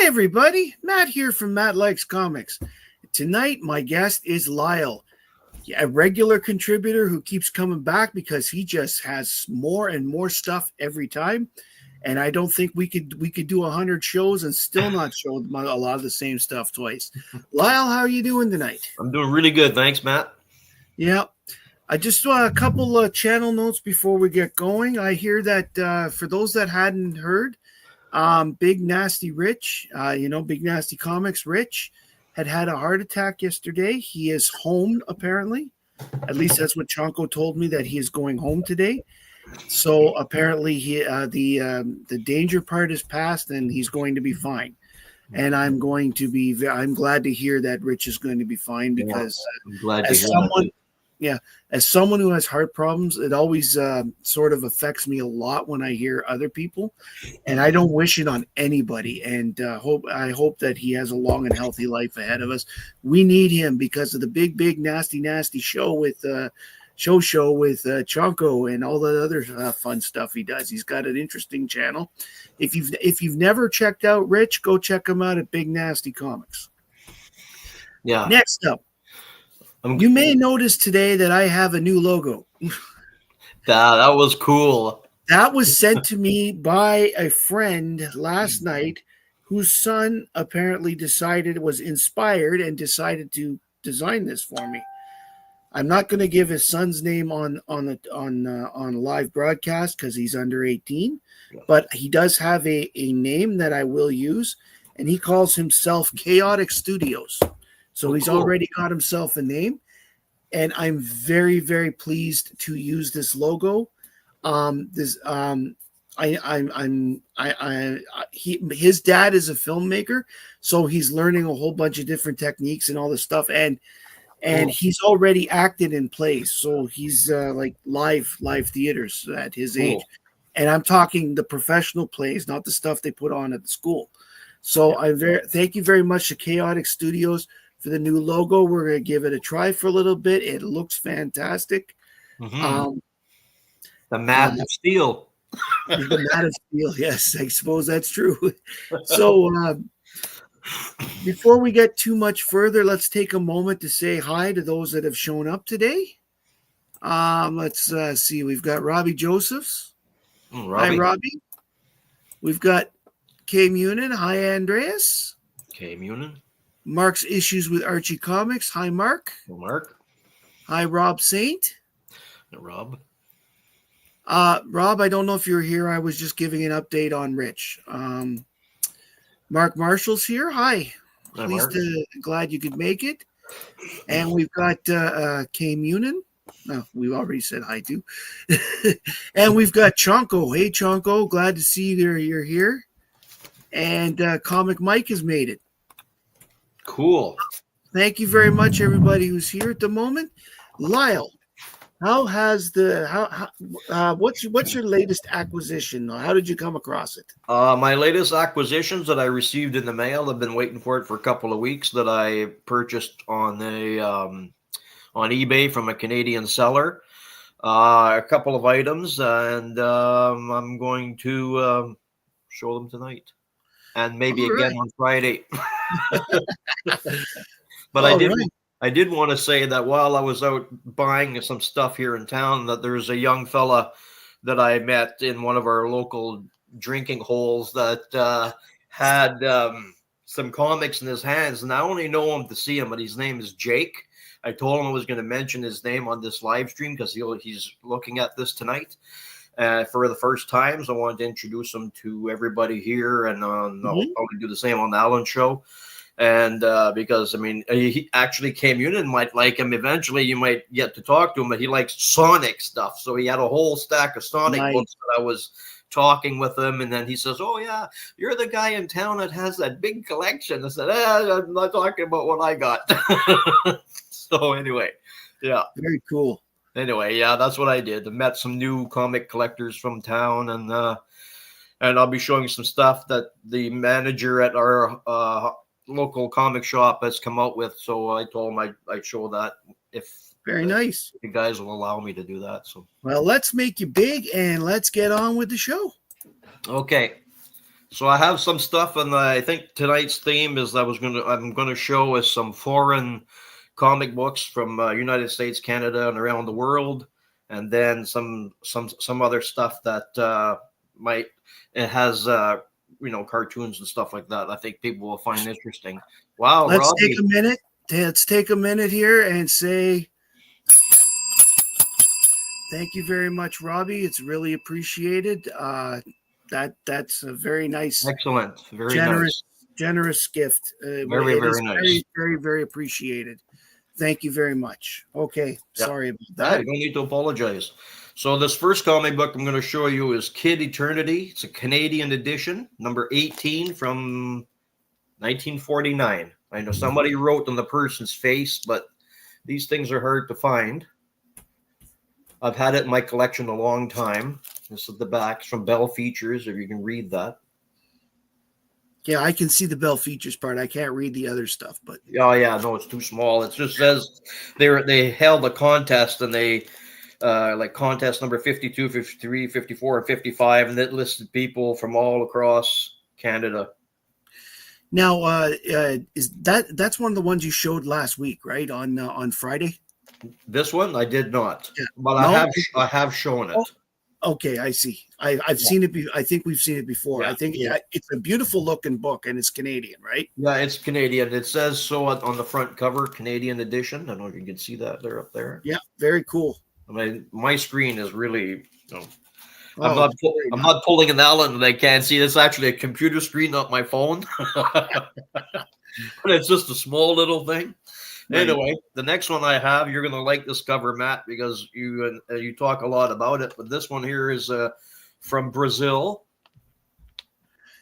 Hi, everybody. Matt here from Matt Likes Comics. Tonight, my guest is Lyle, a regular contributor who keeps coming back because he just has more and more stuff every time. And I don't think we could do 100 shows and still not show a lot of the same stuff twice. Lyle, how are you doing tonight? I'm doing really good. Thanks, Matt. Yeah. I just want a couple of channel notes before we get going. I hear that for those that hadn't heard, Big Nasty Rich, Big Nasty Comics Rich had a heart attack yesterday. He is home, apparently. At least that's what Chonko told me, that he is going home today. So apparently the danger part is past and he's going to be fine. And I'm glad to hear that Rich is going to be fine because I'm glad to hear that. Yeah, as someone who has heart problems, it always sort of affects me a lot when I hear other people, and I don't wish it on anybody. And I hope that he has a long and healthy life ahead of us. We need him because of the big nasty show with Chonko and all the other fun stuff he does. He's got an interesting channel. If you've never checked out Rich, go check him out at Big Nasty Comics. Yeah. Next up. You may notice today that I have a new logo. That was cool. That was sent to me by a friend last night whose son apparently was inspired and decided to design this for me. I'm not going to give his son's name on live broadcast because he's under 18, but he does have a name that I will use, and he calls himself Chaotic Studios. So he's already got himself a name, and I'm very, very pleased to use this logo. His dad is a filmmaker, so he's learning a whole bunch of different techniques and all this stuff, and he's already acted in plays, so he's like live theaters at his age, and I'm talking the professional plays, not the stuff they put on at the school. So thank you very much to Chaotic Studios for the new logo. We're going to give it a try for a little bit. It looks fantastic. Mm-hmm. The Mat of Steel. The Mat of Steel, yes, I suppose that's true. So before we get too much further, let's take a moment to say hi to those that have shown up today. Let's see. We've got Robbie Josephs. Hi, Robbie. We've got Kay Munin. Hi, Andreas. Kay Munin. Mark's Issues with Archie Comics. Hi, Mark. Hello, Mark. Hi, Rob Saint. Rob. Rob, I don't know if you're here. I was just giving an update on Rich. Mark Marshall's here. Hi. Glad you could make it. And we've got Kay Munin. No, we've already said hi to. And we've got Chonko. Hey, Chonko. Glad to see you're here. And Comic Mike has made it. Cool. Thank you very much, everybody who's here at the moment. Lyle, what's your latest acquisition? How did you come across it? My latest acquisitions that I received in the mail, I've been waiting for it for a couple of weeks, that I purchased on eBay from a Canadian seller. A couple of items, and I'm going to show them tonight, and maybe again on Friday. But I did want to say that while I was out buying some stuff here in town, that there's a young fella that I met in one of our local drinking holes that had some comics in his hands, and I only know him to see him, but his name is Jake. I told him I was going to mention his name on this live stream because he's looking at this tonight for the first time. So I wanted to introduce him to everybody here, and I'll probably do the same on the Allen show. And because, I mean, he actually Munin might like him. Eventually, you might get to talk to him, but he likes Sonic stuff. So he had a whole stack of Sonic books that I was talking with him. And then he says, "Oh, yeah, you're the guy in town that has that big collection." I said, "I'm not talking about what I got." So anyway, yeah. Very cool. Anyway, yeah, that's what I did. I met some new comic collectors from town, and I'll be showing some stuff that the manager at our local comic shop has come out with. So I told him I'd show that if very nice. You guys will allow me to do that. So well, let's make you big and let's get on with the show. Okay. So I have some stuff, and I think tonight's theme is I'm gonna show us some foreign comic books from United States, Canada, and around the world, and then some other stuff that might it has cartoons and stuff like that. I think people will find interesting. Wow, Let's take Robbie, a minute. Let's take a minute here and say thank you very much, Robbie. It's really appreciated. That's a very nice, excellent, very generous, nice, generous gift. very It is very nice. very, very, very appreciated. Thank you very much. Okay, Yeah, sorry about you that. don't need to apologize. So this first comic book I'm going to show you is Kid Eternity. It's a Canadian edition, number 18 from 1949. I know somebody wrote on the person's face, but these things are hard to find. I've had it in my collection a long time. This is the back. It's from Bell Features, if you can read that. Yeah, I can see the Bell Features part. I can't read the other stuff, but Oh yeah, no, it's too small. It just says they held a contest, and they like contest number 52, 53, 54, and 55, and it listed people from all across Canada. now is that's one of the ones you showed last week, right? On Friday. This one I did not, Yeah. but No? I have shown it. Oh, okay, I see. I've seen it. I think we've seen it before. Yeah. I think it's a beautiful looking book, and it's Canadian, right? Yeah, it's Canadian. It says so on the front cover, Canadian edition. I don't know if you can see that there up there. Yeah, very cool. I mean, my screen is really, I'm Oh, not pulling an Allen that I can't see. It's actually a computer screen, not my phone. But it's just a small little thing. right. Anyway, the next one I have, you're going to like this cover, Matt, because you talk a lot about it. But this one here is from Brazil.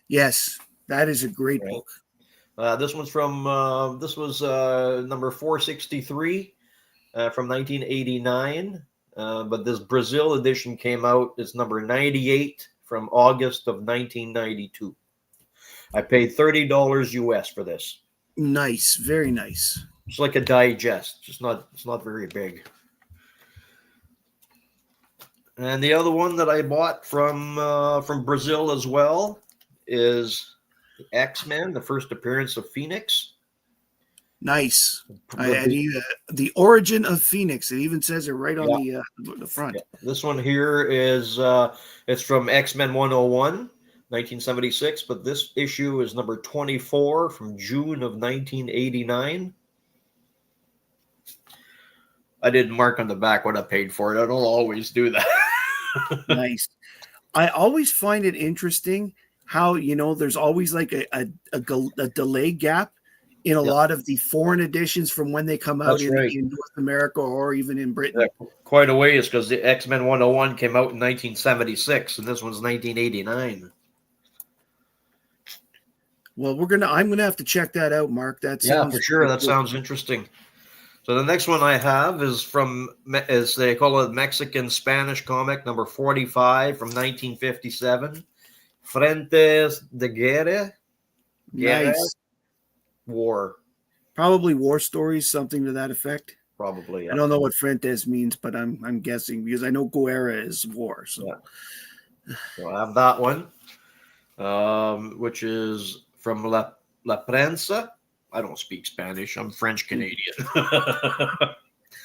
Yes, that is a great Right. book. This one's from this was number 463 from 1989. But this Brazil edition came out. It's number 98 from August of 1992. I paid $30 US for this. Nice, very nice. It's like a digest. It's not very big. And the other one that I bought from Brazil as well is X-Men, the first appearance of Phoenix. Nice. The origin of Phoenix. It even says it right on the front. Yeah. This one here is it's from X-Men 101, 1976, but this issue is number 24 from June of 1989. I didn't mark on the back what I paid for it. I don't always do that. Nice. I always find it interesting how there's always like a delay gap in a lot of the foreign editions from when they come out in North America or even in Britain. Yeah, quite a ways, because the X-Men 101 came out in 1976 and this one's 1989. Well, I'm gonna have to check that out, Mark. That sounds for sure. That sounds interesting. So the next one I have is they call it Mexican Spanish comic number 45 from 1957. Frentes de Guerra. Nice. War. Probably war stories, something to that effect. Probably. Yeah. I don't know what Frentes means, but I'm guessing because I know Guerra is war. So, So I have that one, which is from La Prensa. I don't speak Spanish. I'm French Canadian.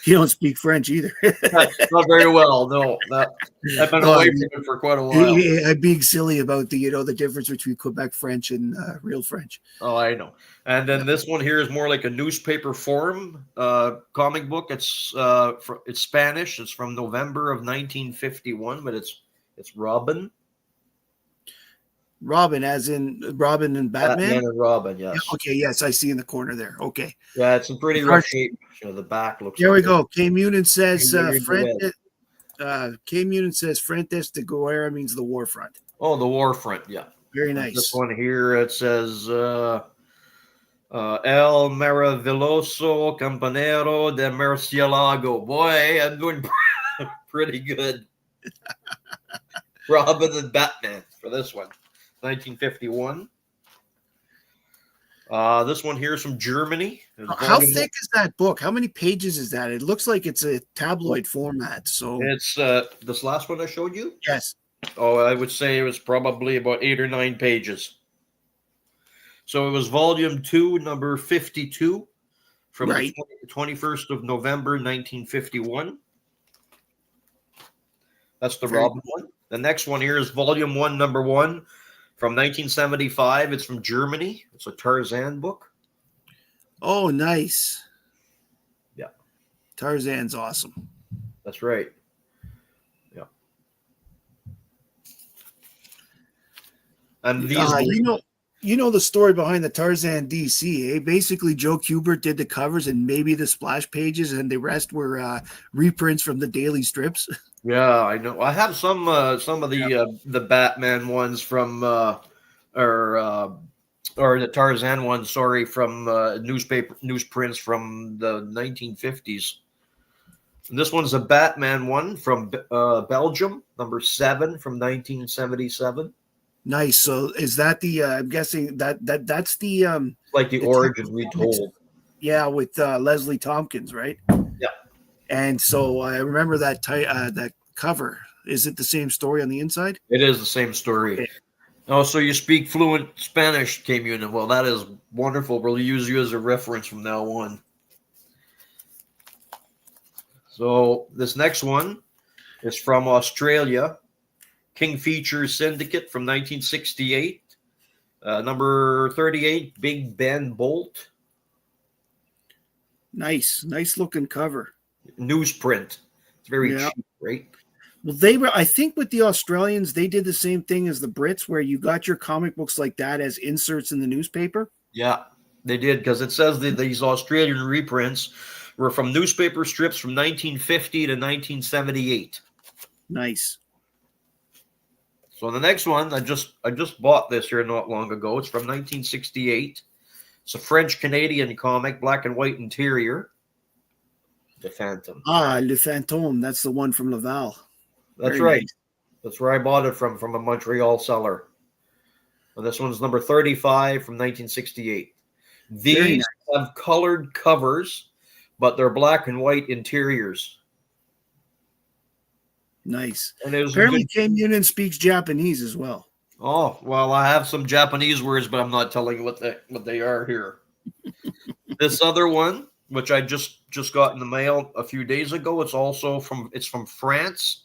You don't speak French either. Not very well. No, I've been away from it for quite a while. I'm being silly about the difference between Quebec French and real French. Oh, I know. And then this one here is more like a newspaper form comic book. It's Spanish. It's from November of 1951, but it's Robin. Robin, as in Robin and Batman? Batman and Robin, yes. Yeah, okay, yes, I see in the corner there. Okay. Yeah, it's in pretty rough shape. The back looks. There we go. K Munin says K Munin says Frentes de Guerra means the war front. Oh, the war front, yeah. Very nice. This one here, it says El Maravilloso Campanero de Murcielago. Boy, I'm doing pretty good. Robin and Batman for this one. 1951. This one here is from Germany. How thick is that book? How many pages is that? It looks like it's a tabloid format. So it's this last one I showed you. Yes. Oh, I would say it was probably about 8 or 9 pages. So it was volume 2, number 52, from the Right. 21st of November, 1951. That's the Very Robin one. The next one here is volume 1, number 1, from 1975. It's from Germany. It's a Tarzan book. Oh, nice. Yeah, Tarzan's awesome. that's right. Yeah. And these were, You know the story behind the Tarzan DC, eh? Basically, Joe Kubert did the covers and maybe the splash pages, and the rest were reprints from the daily strips. yeah, I know. I have some of Yeah. the Batman ones from or uh, or the Tarzan ones, sorry, from newsprints from the 1950s. And this one's a Batman one from Belgium, number 7 from 1977. Nice. So is that the? I'm guessing that's Like the origin Detective Comics. retold. Yeah, with Leslie Tompkins, right? Yeah, And so I remember that cover. Is it the same story on the inside? it is the same story. Okay. Oh, so you speak fluent Spanish, came in. Well, that is wonderful. We'll use you as a reference from now on. So this next one is from Australia, King Features Syndicate from 1968. Number 38, Big Ben Bolt. Nice looking cover. Newsprint. It's very Yeah. cheap, right? Well, I think with the Australians, they did the same thing as the Brits, where you got your comic books like that as inserts in the newspaper. Yeah, they did, because it says that these Australian reprints were from newspaper strips from 1950 to 1978. Nice. So the next one, I just bought this here not long ago. It's from 1968. It's a French Canadian comic, black and white interior. The Phantom. Ah, Le Fantôme. That's the one from Laval. That's Very right. nice. That's where I bought it from a Montreal seller. And this one's number 35 from 1968. Very These nice. have colored covers, but they're black and white interiors. Nice. And it was a Apparently, good. Cam Noonan speaks Japanese as well. Oh, well, I have some Japanese words, but I'm not telling you what they are here. This other one, which I just got in the mail a few days ago, it's from France.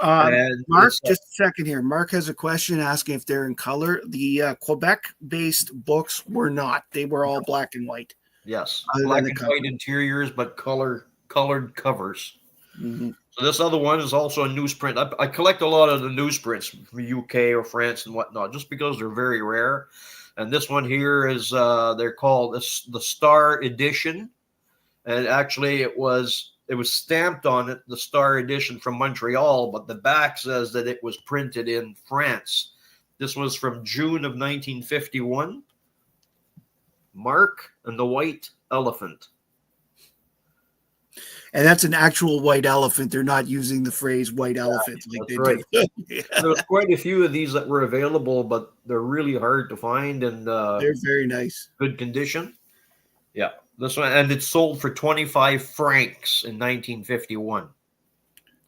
And Mark, it's just a second here. Mark has a question asking if they're in color. The Quebec-based books were not. They were all black and white. yes, Other black than the and cover. white interiors, but colored covers. Mm-hmm. So this other one is also a newsprint. I collect a lot of the newsprints from the UK or France and whatnot, just because they're very rare. And this one here is they're called the Star Edition, and actually it was stamped on it, the Star Edition from Montreal, but the back says that it was printed in France. This was from June of 1951. Mark and the White Elephant. And that's an actual white elephant. They're not using the phrase white elephant like That's they right. do. Yeah. There's quite a few of these that were available, but they're really hard to find and They're very nice. good condition. Yeah, this one, and it's sold for 25 francs in 1951.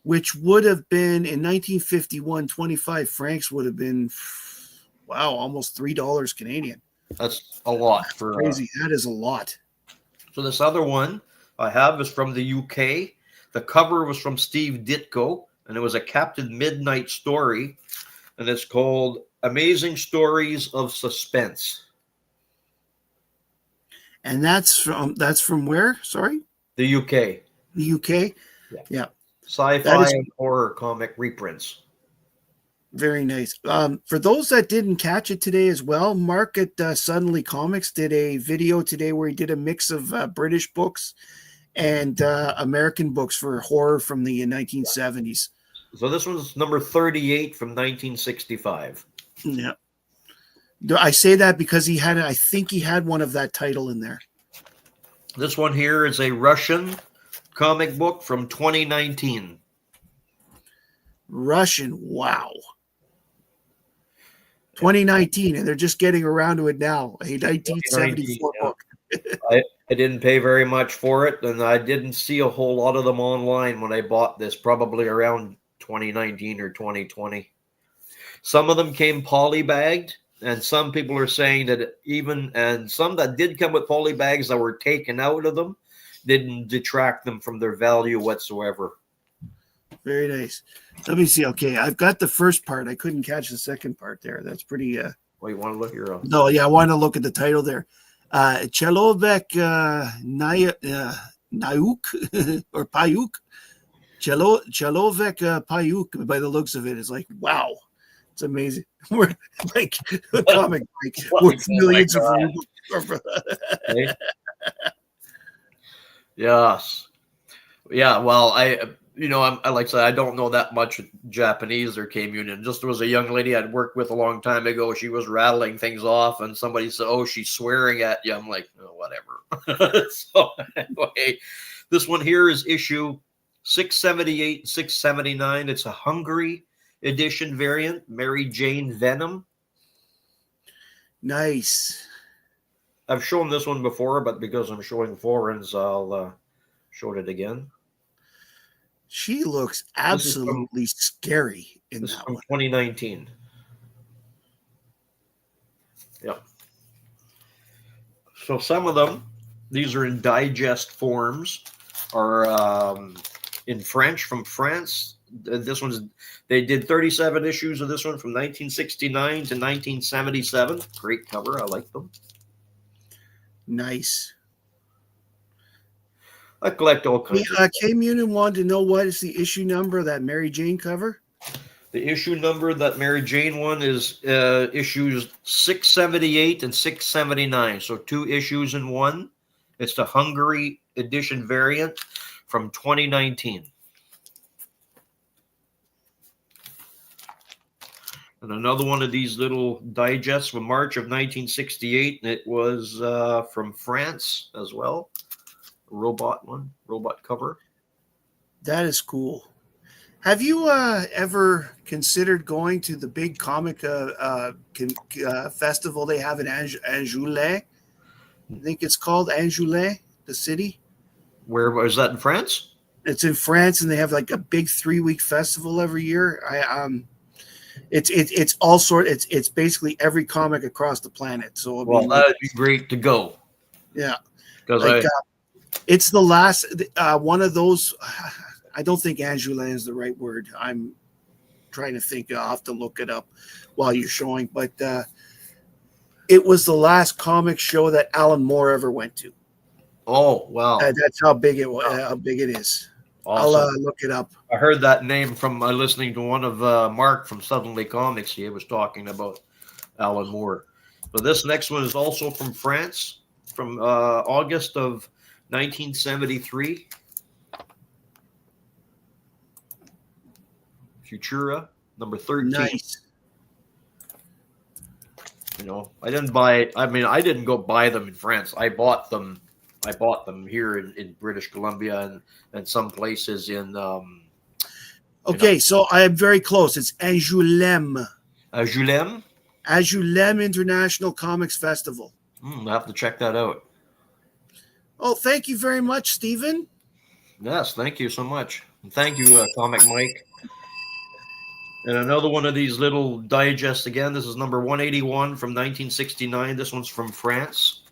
Which would have been in 1951, 25 francs would have been, wow, almost $3 Canadian. That's a lot for Crazy. That is a lot. So this other one I have is from the UK. The cover was from Steve Ditko, and it was a Captain Midnight story, and it's called Amazing Stories of Suspense. And that's from where? Sorry? The UK. The UK? Yeah. Sci-fi and horror comic reprints. Very nice. For those that didn't catch it today as well, Mark at Suddenly Comics did a video today where he did a mix of British books and American books for horror from the 1970s. So this one's number 38 from 1965. Yeah. I say that because I think he had one of that title in there. This one here is a Russian comic book from 2019. Russian, wow. 2019, and they're just getting around to it now. A 1974 book. I didn't pay very much for it, and I didn't see a whole lot of them online when I bought this, probably around 2019 or 2020. Some of them came polybagged, and some people are saying that and some that did come with polybags that were taken out of them didn't detract them from their value whatsoever. Very nice. Let me see. Okay, I've got the first part. I couldn't catch the second part there. That's pretty. Well, you want to look here? No, yeah, I want to look at the title there. Chelovek Nauk or Payuk. Chelovek Payuk. By the looks of it, it's like wow, it's amazing. We're like a comic, like worth millions of rubles. Okay. Yes. Yeah. Well, I like I said, I don't know that much Japanese or K-Union. Just there was a young lady I'd worked with a long time ago. She was rattling things off, and somebody said, "Oh, she's swearing at you." I'm like, oh, whatever. So anyway, this one here is issue 678, 679. It's a Hungary edition variant, Mary Jane Venom. Nice. I've shown this one before, but because I'm showing foreigns, I'll show it again. She looks absolutely scary in this that is from one. 2019. Yep. So some of them, these are in digest forms, are in French from France. This one's, they did 37 issues of this one from 1969 to 1977. Great cover. I like them. Nice. I collect all kinds of K-Munin wanted to know what is the issue number of that Mary Jane cover? The issue number that Mary Jane one is issues 678 and 679. So 2 issues in one. It's the Hungary edition variant from 2019. And another one of these little digests from March of 1968. And it was from France as well. Robot cover. That is cool. Have you ever considered going to the big comic festival they have in Angoulême? I think it's called Angoulême, the city. Where was that, in France? It's in France, and they have like a big 3-week festival every year. It's all sort. It's basically every comic across the planet. So that'd be great to go. Yeah, because it's the last one of those. I don't think Angoulême is the right word. I'm trying to think. I'll have to look it up while you're showing. But it was the last comic show that Alan Moore ever went to. Oh, wow. That's how big it was. How big it is. Awesome. I'll look it up. I heard that name from listening to one of Mark from Suddenly Comics. He was talking about Alan Moore. So this next one is also from France, from August of 1973. Futura, number 13. Nice. I didn't buy. I mean, I didn't go buy them in France. I bought them here in British Columbia and some places in. Okay, so I am very close. It's Angoulême. Angoulême? Angoulême International Comics Festival. I have to check that out. Oh, thank you very much, Stephen. Yes, thank you so much. And thank you, Comic Mike. And another one of these little digests again. This is number 181 from 1969. This one's from France.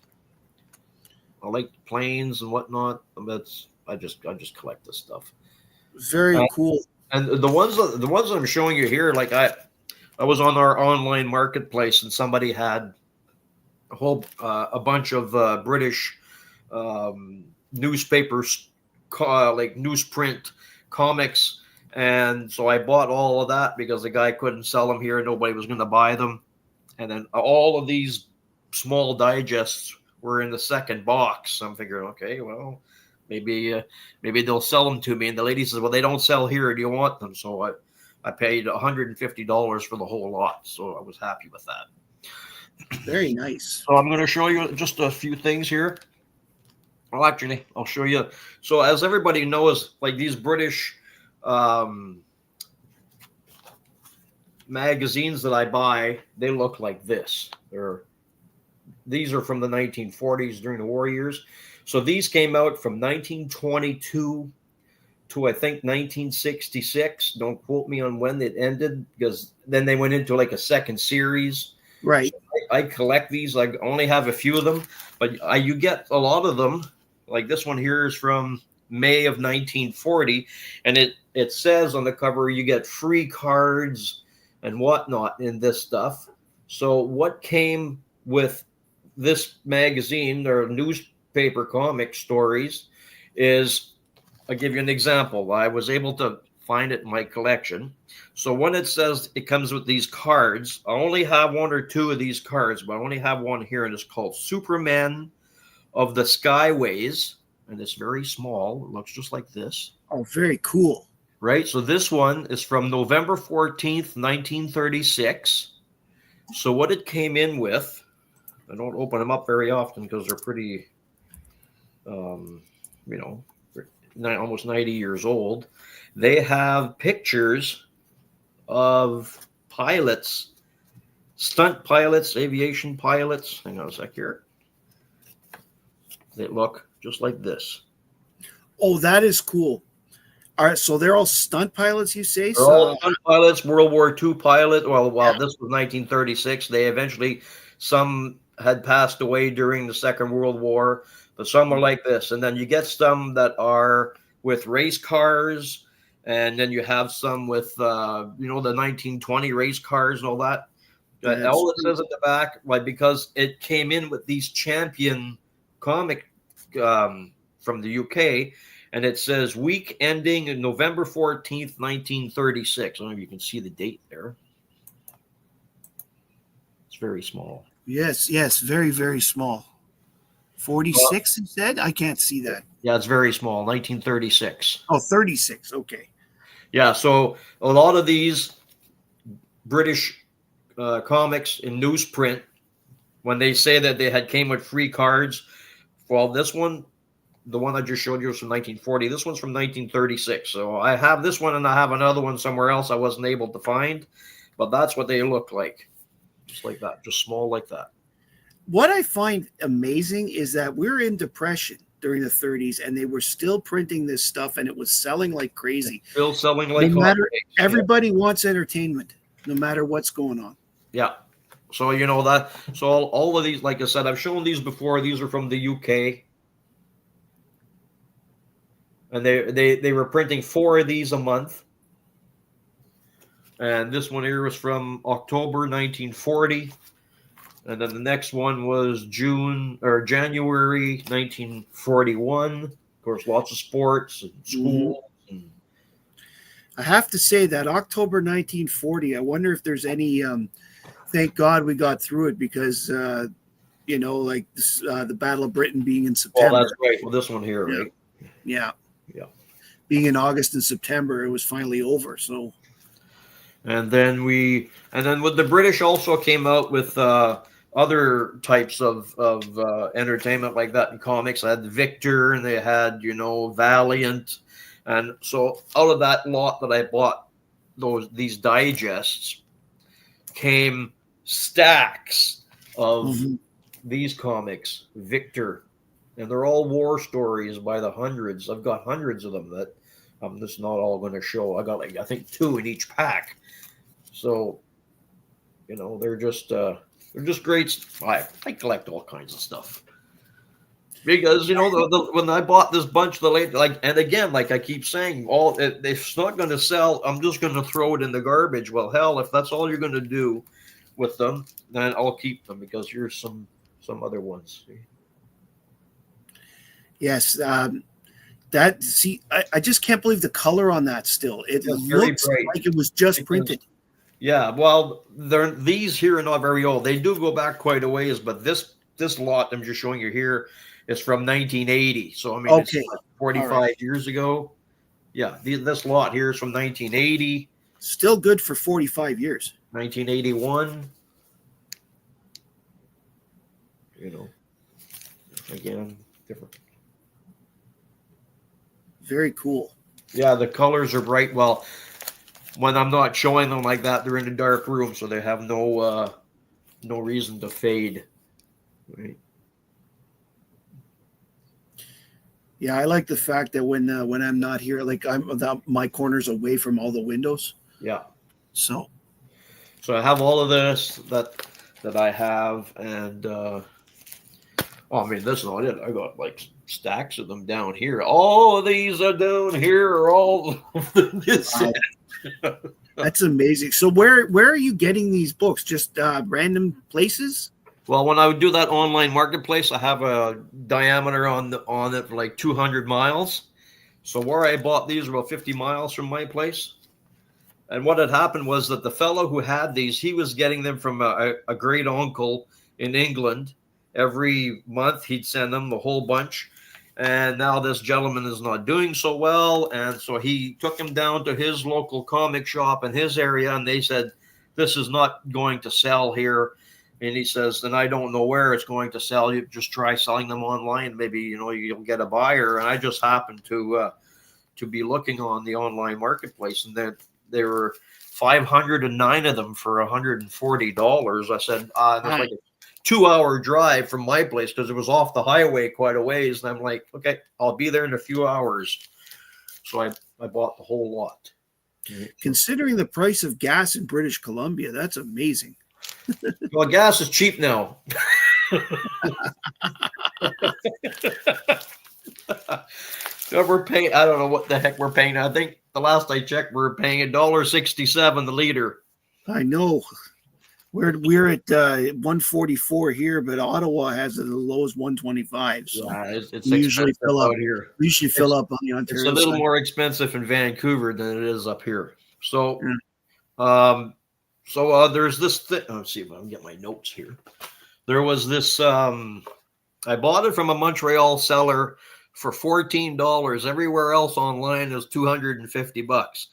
I like planes and whatnot. I just collect this stuff. Very cool. And the ones that I'm showing you here, like I was on our online marketplace and somebody had a bunch of British newspapers, like newsprint comics. And so I bought all of that because the guy couldn't sell them here. Nobody was going to buy them. And then all of these small digests were in the second box. I'm figuring, okay, well, maybe they'll sell them to me. And the lady says, well, they don't sell here. Do you want them? So I paid $150 for the whole lot. So I was happy with that. Very nice. So I'm going to show you just a few things here. Well, actually, I'll show you. So as everybody knows, like these British magazines that I buy, they look like this. These are from the 1940s during the war years. So these came out from 1922 to I think 1966. Don't quote me on when it ended, because then they went into like a second series. Right. So I collect these. I only have a few of them, but you get a lot of them. Like this one here is from May of 1940, and it says on the cover you get free cards and whatnot in this stuff. So what came with this magazine or newspaper comic stories is, I'll give you an example. I was able to find it in my collection. So when it says it comes with these cards, I only have one or two of these cards, but I only have one here, and it's called Superman of the Skyways, and it's very small. It looks just like this. Oh, very cool. Right? So this one is from November 14th, 1936. So what it came in with, I don't open them up very often because they're pretty, almost 90 years old. They have pictures of pilots, stunt pilots, aviation pilots. Hang on a sec here. They look just like this. Oh, that is cool. All right, so they're all stunt pilots, you say? They're all stunt pilots, World War II pilot. Well, this was 1936. They eventually, some had passed away during the Second World War, but some are like this. And then you get some that are with race cars, and then you have some with, the 1920 race cars and all that. All it says at the back, because it came in with these Champion comic from the UK, and it says week ending November 14th, 1936. I don't know if you can see the date there. It's very small. Yes, very, very small. 46, you said? I can't see that. Yeah, it's very small, 1936. Oh, 36, okay. Yeah, so a lot of these British comics in newsprint, when they say that they had came with free cards, well, this one, the one I just showed you was from 1940. This one's from 1936. So I have this one, and I have another one somewhere else I wasn't able to find, but that's what they look like. Just like that, just small like that. What I find amazing is that we're in depression during the 30s, and they were still printing this stuff, and it was selling like crazy. Still selling like everybody wants entertainment, no matter what's going on. Yeah. So that. So all of these, like I said, I've shown these before. These are from the UK, and they were printing 4 of these a month. And this one here was from October 1940. And then the next one was January 1941. Of course, lots of sports and schools. Mm-hmm. I have to say that October 1940, I wonder if there's any, thank God we got through it, because, the Battle of Britain being in September. Oh, that's right. Well, this one here, right? Yeah. Yeah. Being in August and September, it was finally over. So. And then with the British also came out with other types of entertainment like that in comics. I had Victor, and they had Valiant, and so out of that lot that I bought, these digests, came stacks of these comics, Victor, and they're all war stories by the hundreds. I've got hundreds of them that I'm just not all going to show. I got I think 2 in each pack. So, they're just great. I collect all kinds of stuff because when I bought this bunch, and again, like I keep saying, it's not going to sell. I'm just going to throw it in the garbage. Well, hell, if that's all you're going to do with them, then I'll keep them, because here's some other ones. See? Yes. I just can't believe the color on that still. It looks like it was just printed. Yeah, well, these here are not very old. They do go back quite a ways, but this lot I'm just showing you here is from 1980. So, I mean, it's like 45 years ago. Yeah, this lot here is from 1980. Still good for 45 years. 1981. Again, different. Very cool. Yeah, the colors are bright. Well, when I'm not showing them like that, they're in a dark room, so they have no reason to fade. Right. Yeah, I like the fact that when I'm not here, like my corner's away from all the windows. Yeah. So So I have all of this that I have, and oh, I mean, that's not it. I got like stacks of them down here. All of these are down here. Are all this. wow, that's amazing. So where are you getting these books? Just random places? Well, when I would do that online marketplace, I have a diameter on it for like 200 miles. So where I bought these were about 50 miles from my place. And what had happened was that the fellow who had these, he was getting them from a great uncle in England. Every month he'd send them a whole bunch. And now this gentleman is not doing so well. And so he took him down to his local comic shop in his area. And they said, this is not going to sell here. And he says, and I don't know where it's going to sell. You just try selling them online. Maybe, you'll get a buyer. And I just happened to be looking on the online marketplace, and there were 509 of them for $140. I said, and it's like a 2-hour drive from my place because it was off the highway quite a ways. And I'm like, okay, I'll be there in a few hours. So I bought the whole lot. Considering the price of gas in British Columbia, that's amazing. Well, gas is cheap now. We're paying, I don't know what the heck we're paying. I think the last I checked, we're paying $1.67 the liter. I know. We're at 144 here, but Ottawa has it as low as 125. So yeah, it's we usually fill up. Here. We usually fill up on the Ontario. It's a little side. more expensive in Vancouver than it is up here. So, there's this thing. Let's see if I can get my notes here. There was this. I bought it from a Montreal seller for $14. Everywhere else online is $250.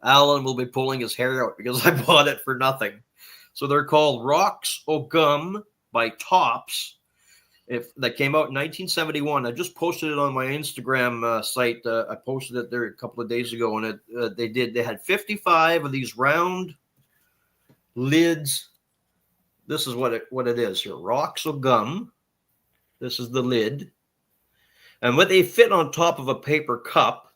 Alan will be pulling his hair out because I bought it for nothing. So they're called Rocks O Gum by Tops. That came out in 1971. I just posted it on my Instagram site. I posted it there a couple of days ago, and they had 55 of these round lids. This is what it is here. Rocks O Gum. This is the lid. And what they fit on top of a paper cup,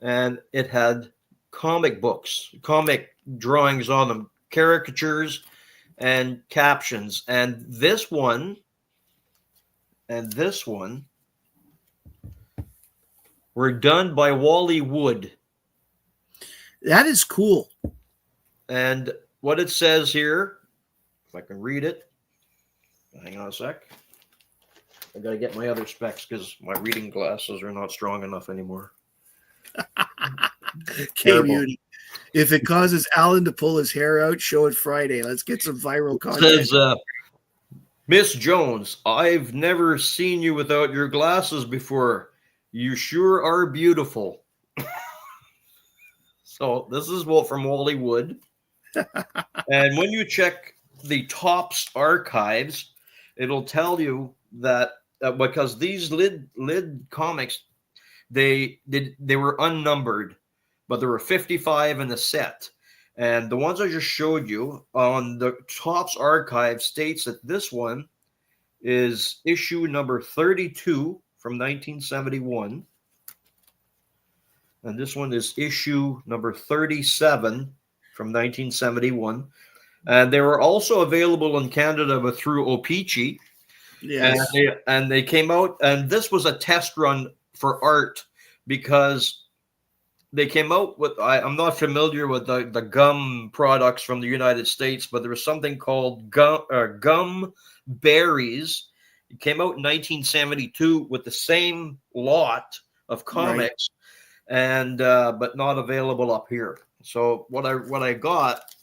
and it had comic books, comic drawings on them, caricatures and captions. And this one were done by Wally Wood. That is cool. And what it says here, if I can read it, hang on a sec. I got to get my other specs because my reading glasses are not strong enough anymore. Beauty. If it causes Alan to pull his hair out, show it Friday. Let's get some viral content. It says, Miss Jones, I've never seen you without your glasses before. You sure are beautiful. So this is from Wally Wood. And when you check the Tops archives, it'll tell you that because these lid comics, they were unnumbered, but there were 55 in the set. And the ones I just showed you on the Tops archive states that this one is issue number 32 from 1971. And this one is issue number 37 from 1971. And they were also available in Canada but through O-Pee-Chee. Yes. And they came out, and this was a test run for art because they came out with, I'm not familiar with the gum products from the United States, but there was something called Gum Berries. It came out in 1972 with the same lot of comics, right. And but not available up here. So what I got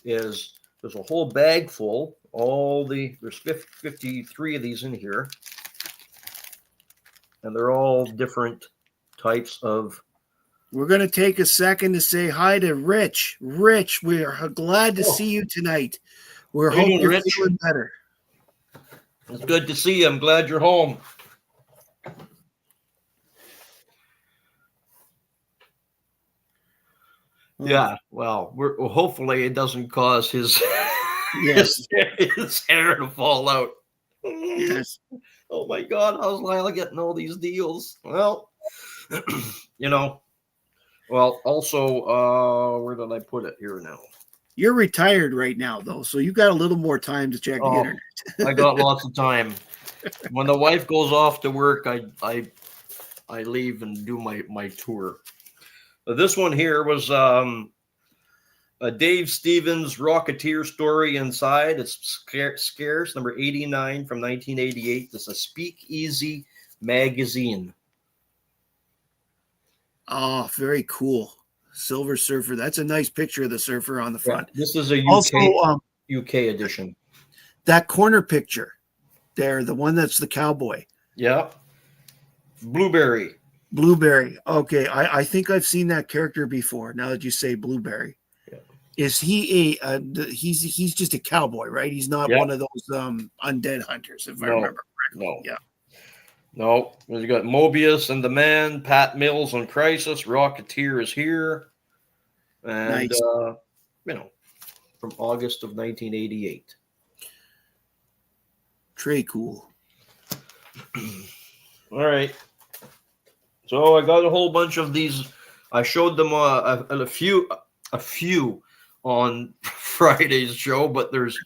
is there's a whole bag full. There's 53 of these in here, and they're all different types of. We're going to take a second to say hi to Rich. Rich, we are glad to see you tonight. We're hoping you're feeling better. It's good to see you. I'm glad you're home. Yeah, well, hopefully it doesn't cause his his hair to fall out. Yes. Oh my God, how's Lyle getting all these deals? Well, you know, well, also, where did I put it here now? You're retired right now, though, so you've got a little more time to check the Oh, internet. I got lots of time. When the wife goes off to work, I leave and do my tour. This one here was a Dave Stevens Rocketeer story inside. It's scarce, number 89 from 1988. It's a Speakeasy magazine. Oh, very cool. Silver Surfer. That's a nice picture of the surfer on the front. Yeah, this is a Also, UK edition. that corner picture there, the one that's the cowboy. Yeah. Blueberry. Blueberry. Okay, I think I've seen that character before. Now that you say Blueberry, Yeah. is he he's just a cowboy, right? He's not one of those undead hunters, if I remember correctly. No. Yeah. No. You got Mobius and the Man, Pat Mills on Crisis, Rocketeer is here, and Nice. From August of 1988. Très cool. All right. So I got a whole bunch of these. I showed them a few on Friday's show, but there's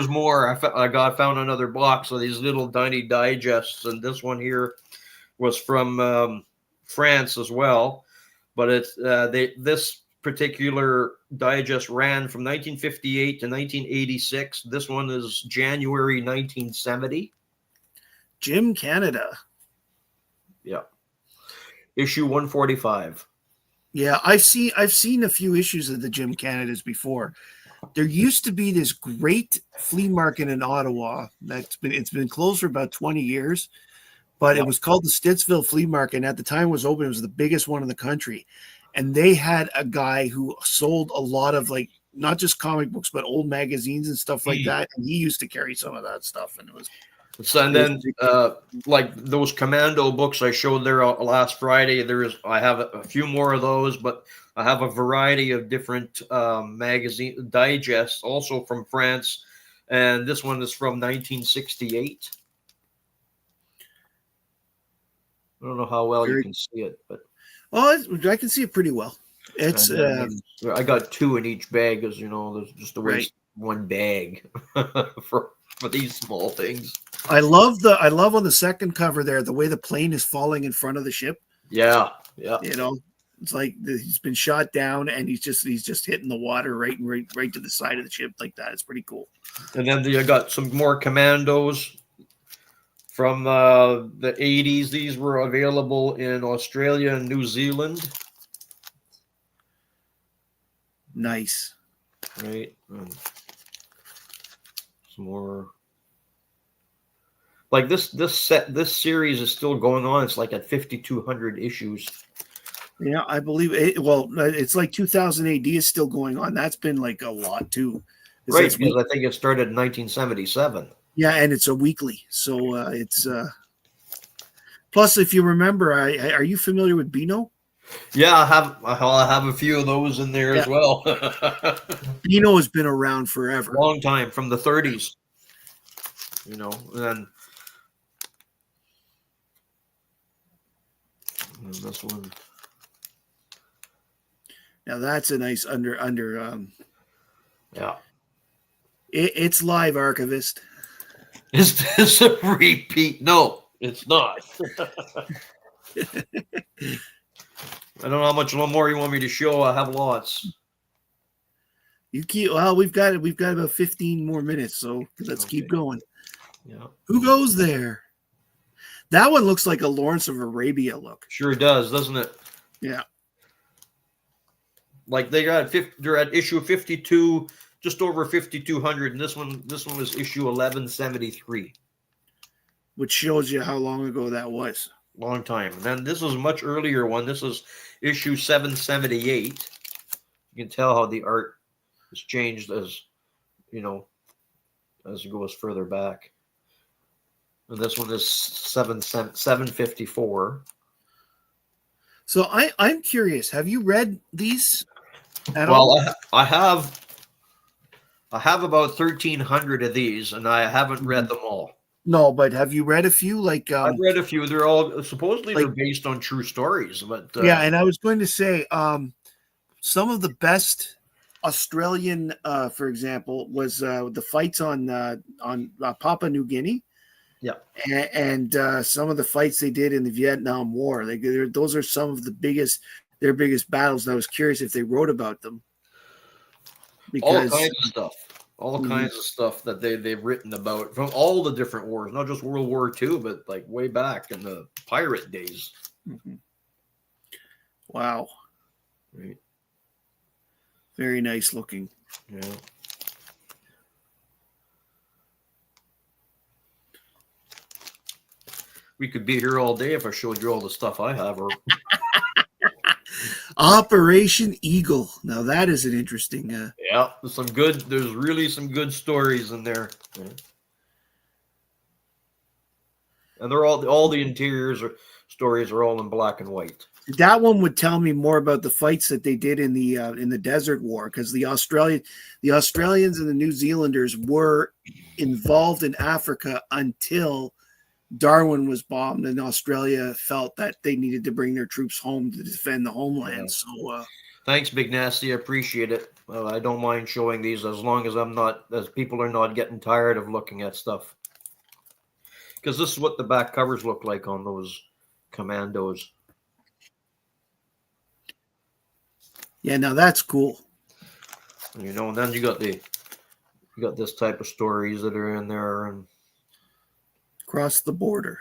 more. I found another box of these little tiny digests, and this one here was from France as well. But it's this particular digest ran from 1958 to 1986. This one is January 1970. Jim Canada. Yeah. Issue 145. Yeah, I've seen a few issues of the Jim Canadas before. There used to be this great flea market in Ottawa it's been closed for about 20 years, but It was called the Stittsville Flea Market, and at the time it was open. It was the biggest one in the country. And they had a guy who sold a lot of not just comic books, but old magazines and stuff like that. And he used to carry some of that stuff, and it was And then, like those Commando books I showed there last Friday, I have a few more of those, but I have a variety of different magazine digests, also from France, and this one is from 1968. I don't know how well you can see it, but I can see it pretty well. It's I got two in each bag, as you know. There's just a waste one bag for these small things. I love on the second cover there the way the plane is falling in front of the ship. Yeah. It's like he's been shot down and he's just hitting the water right to the side of the ship like that. It's pretty cool. And then you got some more Commandos from the 80s. These were available in Australia and New Zealand. Nice. Right. Some more. Like this series is still going on. It's like at 5,200 issues. Yeah, I believe it. Well, it's like 2000 AD is still going on. That's been like a lot too. Right, because I think it started in 1977. Yeah, and it's a weekly. So it's plus, if you remember, are you familiar with Beano? Yeah, I have a few of those in there as well. Beano has been around forever. Long time, from the 30s. And this one. Now that's a nice under. Yeah. It's live, Archivist. Is this a repeat? No, it's not. I don't know how much more you want me to show. I have lots. You keep. Well, we've got about 15 more minutes, so let's keep going. Yeah. Who goes there? That one looks like a Lawrence of Arabia look. Sure does, doesn't it? Yeah. Like they're at issue 52, just over 5,200, and this one was issue 1173. Which shows you how long ago that was. Long time. And then this is a much earlier one. This is issue 778. You can tell how the art has changed as it goes further back. And this one is 754. So I'm curious. Have you read these at all? Well, I have. I have about 1,300 of these, and I haven't read them all. No, but have you read a few? Like, I've read a few. They're all supposedly like, they're based on true stories, but yeah. And I was going to say, some of the best Australian, for example, was the fights on Papua New Guinea. yeah. And some of the fights they did in the Vietnam War. Those are some of their biggest battles. And I was curious if they wrote about them. All Because kinds of stuff. All kinds of stuff that they've written about from all the different wars, not just World War II, but like way back in the pirate days. Wow. Right. Very nice looking. Yeah. We could be here all day if I showed you all the stuff I have. Or Operation Eagle. Now that is an interesting. yeah, there's really some good stories in there. Yeah. And they're all the interiors or stories are all in black and white. That one would tell me more about the fights that they did in the Desert War, because the Australians and the New Zealanders were involved in Africa until Darwin was bombed, and Australia felt that they needed to bring their troops home to defend the homeland. Yeah. So, thanks, Big Nasty. I appreciate it. I don't mind showing these as long as people are not getting tired of looking at stuff. Because this is what the back covers look like on those commandos. Yeah, now that's cool. And then you got this type of stories that are in there and across the border.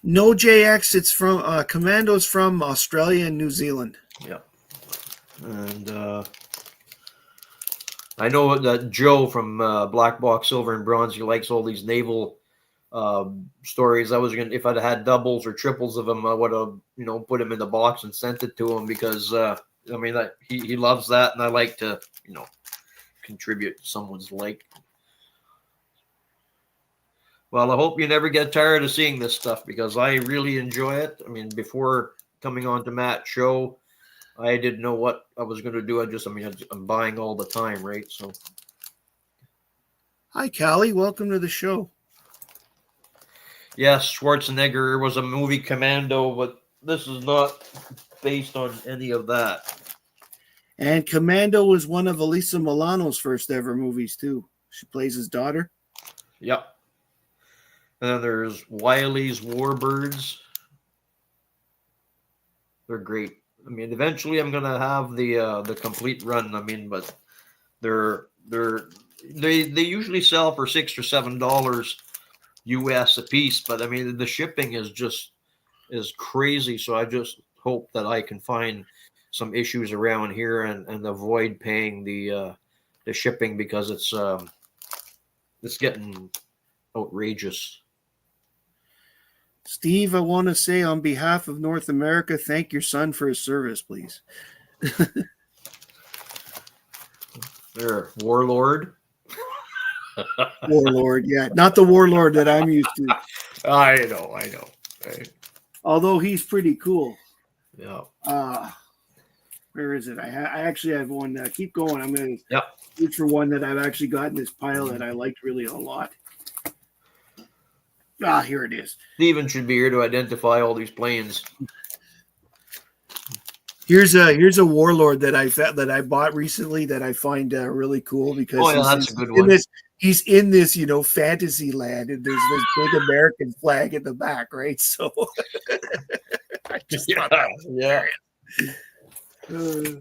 No JX, it's from Commandos from Australia and New Zealand. Yeah. And I know that Joe from Black Box Silver and Bronze, he likes all these naval stories. If I'd had doubles or triples of them, I would have put them in the box and sent it to him, because he loves that, and I like to contribute to someone's like. Well, I hope you never get tired of seeing this stuff, because I really enjoy it. I mean, before coming on to Matt's show, I didn't know what I was going to do. I'm buying all the time, right? So, hi, Callie. Welcome to the show. Yes, Schwarzenegger was a movie Commando, but this is not based on any of that. And Commando was one of Elisa Milano's first ever movies, too. She plays his daughter. Yep. And then there's Wiley's Warbirds. They're great. I mean, eventually I'm gonna have the complete run. I mean, but they usually sell for $6 or $7 US a piece. But I mean, the shipping is crazy. So I just hope that I can find some issues around here and avoid paying the shipping, because it's getting outrageous. Steve, I want to say on behalf of North America, thank your son for his service, please. There, Warlord. Warlord, yeah. Not the Warlord that I'm used to. I know. Right. Although he's pretty cool. Yeah. Where is it? I actually have one. Keep going. I'm going to look for one that I've actually got in this pile that I liked really a lot. Here it is. Steven should be here to identify all these planes. Here's a Warlord that I bought recently that I find really cool, because that's a good one. He's in this fantasy land, and there's this big American flag in the back, right? So I just thought that was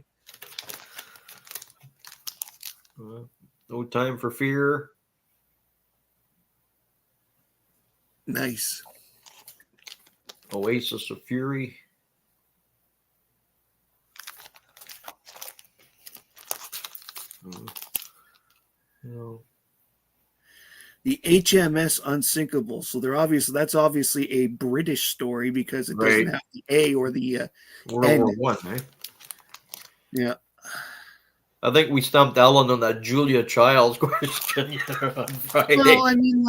No Time for Fear. Nice. Oasis of Fury. The HMS Unsinkable. So that's obviously a British story, because it doesn't have the A or the World War I, eh? Yeah. I think we stumped Ellen on that Julia Childs question on Friday. Well, I mean,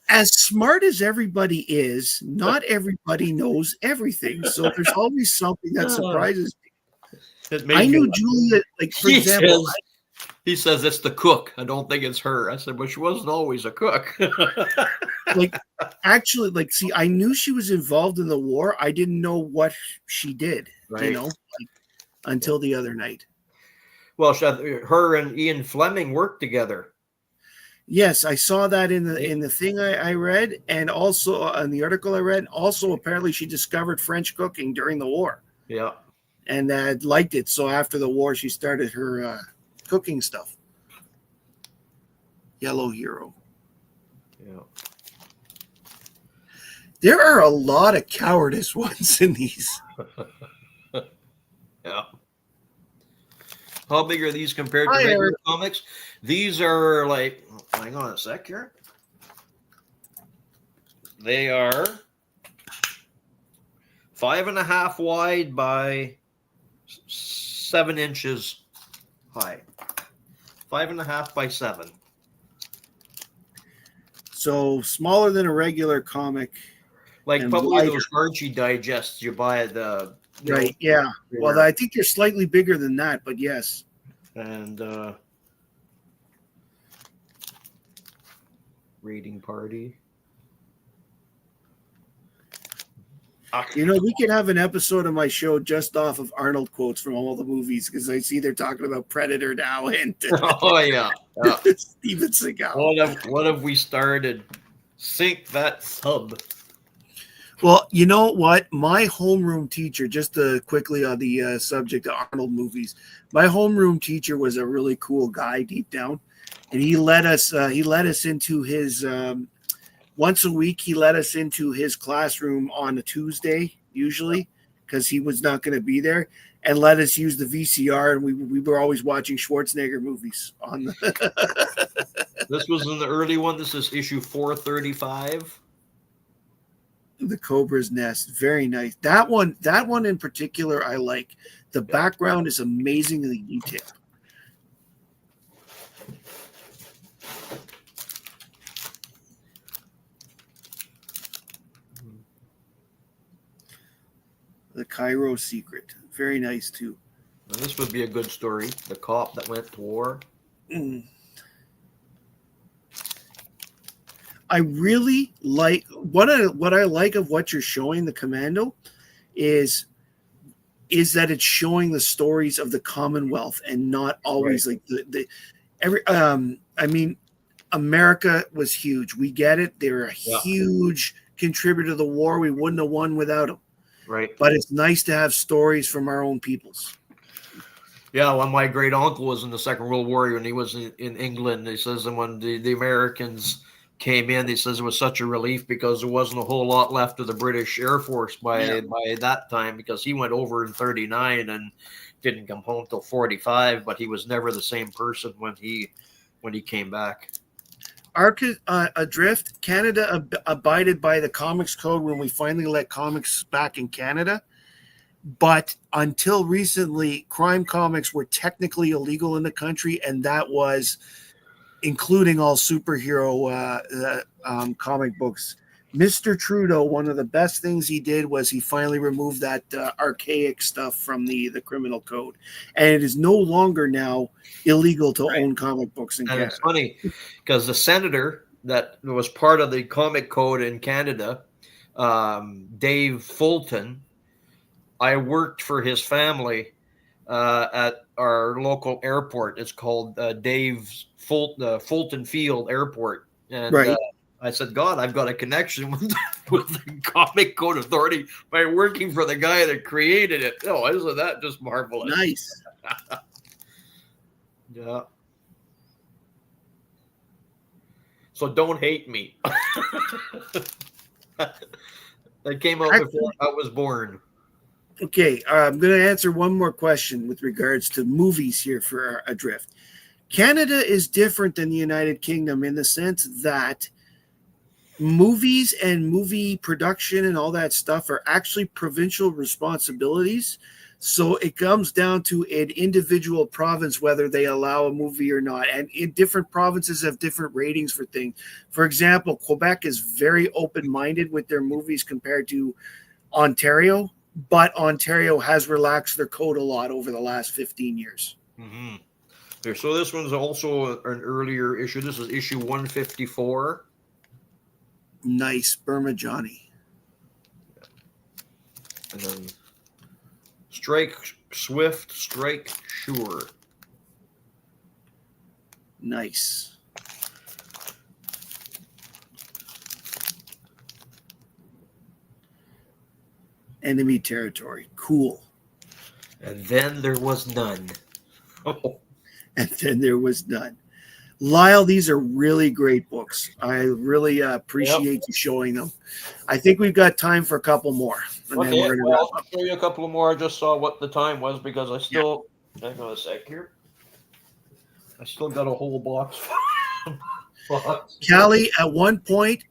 as smart as everybody is, not everybody knows everything. So there's always something that surprises me. It I made me knew laugh. Julia, like, for He example, says, he says it's the cook. I don't think it's her. I said, but she wasn't always a cook. like, actually, like, see, I knew she was involved in the war. I didn't know what she did, Right. like, until the other night. Well, her and Ian Fleming worked together. Yes, I saw that in the thing I read, and also in the article I read. Also, apparently, she discovered French cooking during the war. Yeah. And liked it. So after the war, she started her cooking stuff. Yellow Hero. Yeah. There are a lot of cowardice ones in these. Yeah. How big are these compared to Hi, regular Eric. comics? These are like, hang on a sec here. They are 5.5 wide by 7 inches high. 5.5 by 7. So smaller than a regular comic. Like and probably wider. those Archie digests you buy at the Right, yeah. Well, I think they're slightly bigger than that, but yes. And reading party. We could have an episode of my show just off of Arnold quotes from all the movies, because I see they're talking about Predator now and Oh yeah. Steven Seagal. What have we started? Sink that sub. Well, you know what? My homeroom teacher, just quickly on the subject of Arnold movies, my homeroom teacher was a really cool guy deep down, and he let us into his once a week. He let us into his classroom on a Tuesday, usually, because he was not going to be there, and let us use the VCR, and we were always watching Schwarzenegger movies on the. This was in the early one. This is issue 435. The Cobra's Nest, very nice. That one in particular, I like. The background is amazingly detailed. The Cairo Secret, very nice too. Now, this would be a good story. The cop that went to war. I really like what I like of what you're showing, the Commando, is that it's showing the stories of the Commonwealth and not always like the every. I mean, America was huge. We get it. They're a huge contributor to the war. We wouldn't have won without them. Right. But it's nice to have stories from our own peoples. Yeah, when my great uncle was in the Second World War and he was in England, he says, and when the Americans came in, he says it was such a relief because there wasn't a whole lot left of the British Air Force by that time, because he went over in 39 and didn't come home till 45, but he was never the same person when he came back. Adrift, Canada abided by the comics code when we finally let comics back in Canada. But until recently, crime comics were technically illegal in the country, and that was including all superhero comic books. Mr. Trudeau, one of the best things he did was he finally removed that archaic stuff from the criminal code. And it is no longer now illegal to own comic books in Canada. And it's funny because the senator that was part of the comic code in Canada, Dave Fulton, I worked for his family at our local airport. It's called Fulton Field Airport. And I said, God, I've got a connection with the Comic Code Authority by working for the guy that created it. Oh, isn't that just marvelous? Nice. Yeah. So don't hate me. That came out before I was born. Okay, I'm going to answer one more question with regards to movies here for Adrift. Canada is different than the United Kingdom in the sense that movies and movie production and all that stuff are actually provincial responsibilities. So it comes down to an individual province whether they allow a movie or not. And in different provinces have different ratings for things. For example, Quebec is very open-minded with their movies compared to Ontario, but Ontario has relaxed their code a lot over the last 15 years. Mm-hmm. Okay, so this one's also an earlier issue. This is issue 154. Nice. Burma Johnny. And then Strike Swift, Strike Sure. Nice. Enemy territory. Cool. And then there was none. Oh. And then there was none. Lyle, these are really great books. I really appreciate you showing them. I think we've got time for a couple more. And then we're gonna I'll show you a couple more. I just saw what the time was because I still, hang on a sec here. I still got a whole box. Callie, at one point,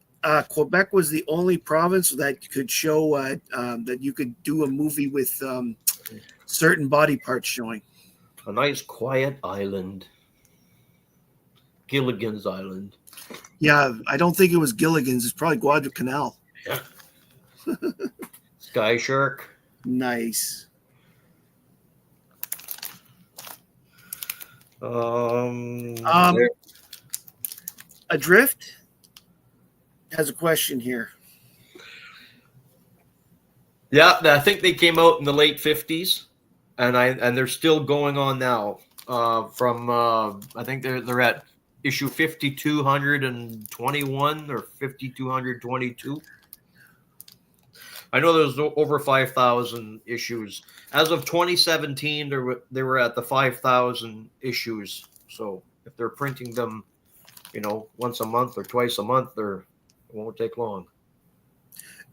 Quebec was the only province that could show that you could do a movie with certain body parts showing. A nice quiet island. Gilligan's Island. Yeah, I don't think it was Gilligan's. It's probably Guadalcanal. Yeah. Sky Shark. Nice. Adrift has a question here. Yeah, I think they came out in the late 50s, and they're still going on now. From I think they're at issue 5221 or 5222. I know there's over 5,000 issues. As of 2017, they were at the 5,000 issues. So if they're printing them, once a month or twice a month, it won't take long.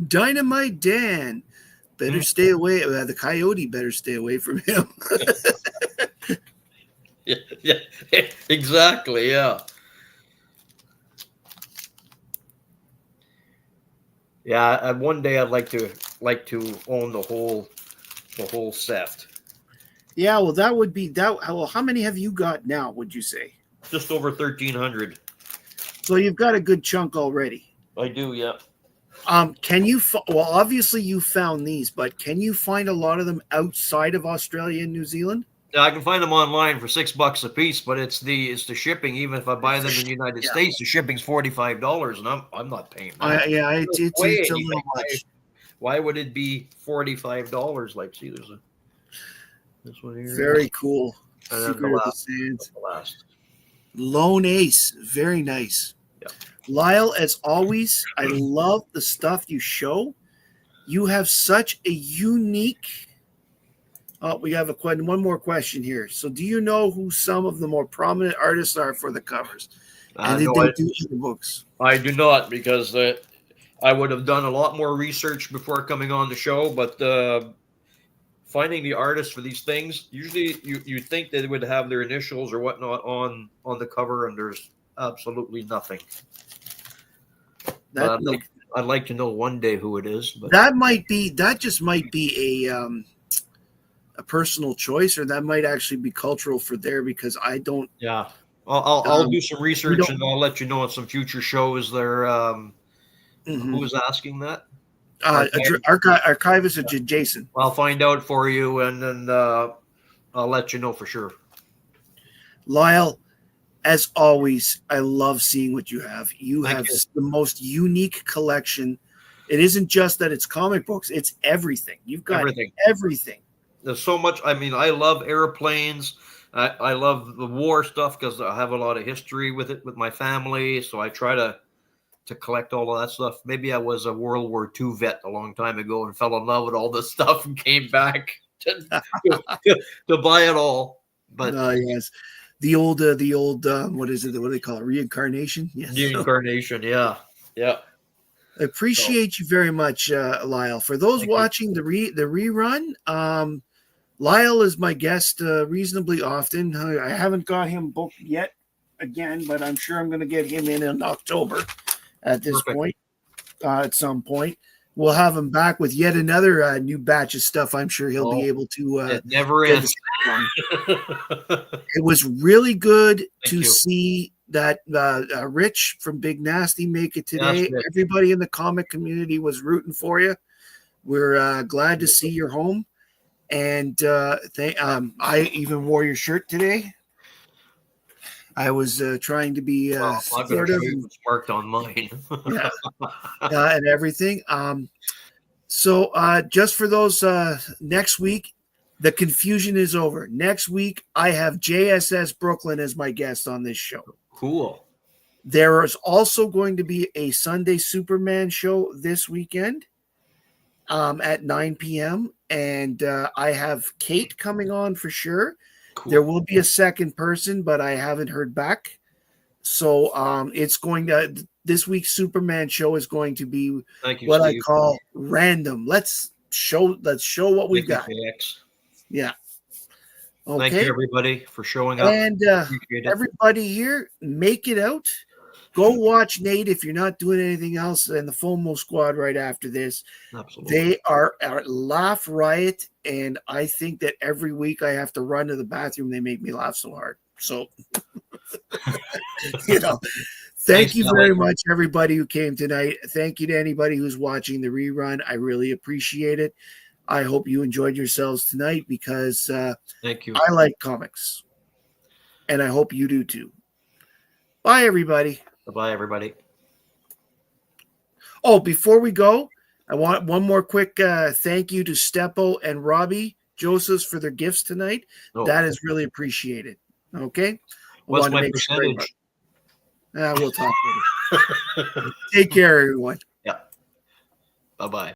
Dynamite Dan, better stay away. The coyote better stay away from him. Yeah, exactly. Yeah. Yeah, one day I'd like to own the whole set. Yeah, well, that would be that. Well, how many have you got now? Would you say? Just over 1,300. So you've got a good chunk already. I do, yeah. Can you? Well, obviously you found these, but can you find a lot of them outside of Australia and New Zealand? Yeah, I can find them online for $6 a piece, but it's the shipping. Even if I buy them in the United States, the shipping's $45, and I'm not paying that. It's a little much. Why would it be $45? Like, see, there's this one here. Very cool. And then Secret of the Sands. The last. Lone Ace, very nice. Yeah. Lyle, as always, I love the stuff you show. You have such a unique. We have one more question here. So, do you know who some of the more prominent artists are for the covers? And did they do the books? I do not, because I would have done a lot more research before coming on the show. But finding the artists for these things, usually you think they would have their initials or whatnot on the cover, and there's absolutely nothing. I'd like to know one day who it is. But that just might be a personal choice, or that might actually be cultural for there, because I don't. Yeah, I'll do some research and I'll let you know on some future shows. There, who was asking that? Archivist Jason. I'll find out for you, and then I'll let you know for sure. Lyle, as always, I love seeing what you have. You have the most unique collection. It isn't just that it's comic books; it's everything. You've got everything. There's so much. I mean, I love airplanes. I love the war stuff because I have a lot of history with it with my family. So I try to collect all of that stuff. Maybe I was a World War II vet a long time ago and fell in love with all this stuff and came back to buy it all. But yes, the old what is it? What do they call it? Reincarnation. Yes. Reincarnation. Yeah. I appreciate you very much, Lyle. For those watching the rerun, Lyle is my guest reasonably often. I haven't got him booked yet again, but I'm sure I'm going to get him in October at this point. at some point. We'll have him back with yet another new batch of stuff. I'm sure he'll be able to it never get ends. us along. It was really good to you. see that Rich from Big Nasty make it today. Yes, Rich. Everybody in the comic community was rooting for you. We're glad to see you're home. And I even wore your shirt today. I was trying to be supportive. It's marked on mine. Yeah, and everything. So just for those next week, the confusion is over. Next week, I have JSS Brooklyn as my guest on this show. Cool. There is also going to be a Sunday Superman show this weekend at 9 p.m. And I have Kate coming on for sure. Cool. There will be a second person, but I haven't heard back. So it's going to, this week's Superman show is going to be what Steve. I call random. Let's show what we've got. Yeah. Okay. Thank you, everybody, for showing up. And everybody here, make it out. Go watch Nate if you're not doing anything else, and the FOMO Squad right after this. Absolutely. They are laugh riot, and I think that every week I have to run to the bathroom. They make me laugh so hard. So, thank you very much, everybody who came tonight. Thank you to anybody who's watching the rerun. I really appreciate it. I hope you enjoyed yourselves tonight because thank you. I like comics, and I hope you do too. Bye, everybody. Bye, everybody. Oh, before we go, I want one more quick thank you to Steppo and Robbie Josephs for their gifts tonight. Oh. That is really appreciated. Okay? What's my percentage? We'll talk later. Take care, everyone. Yeah. Bye-bye.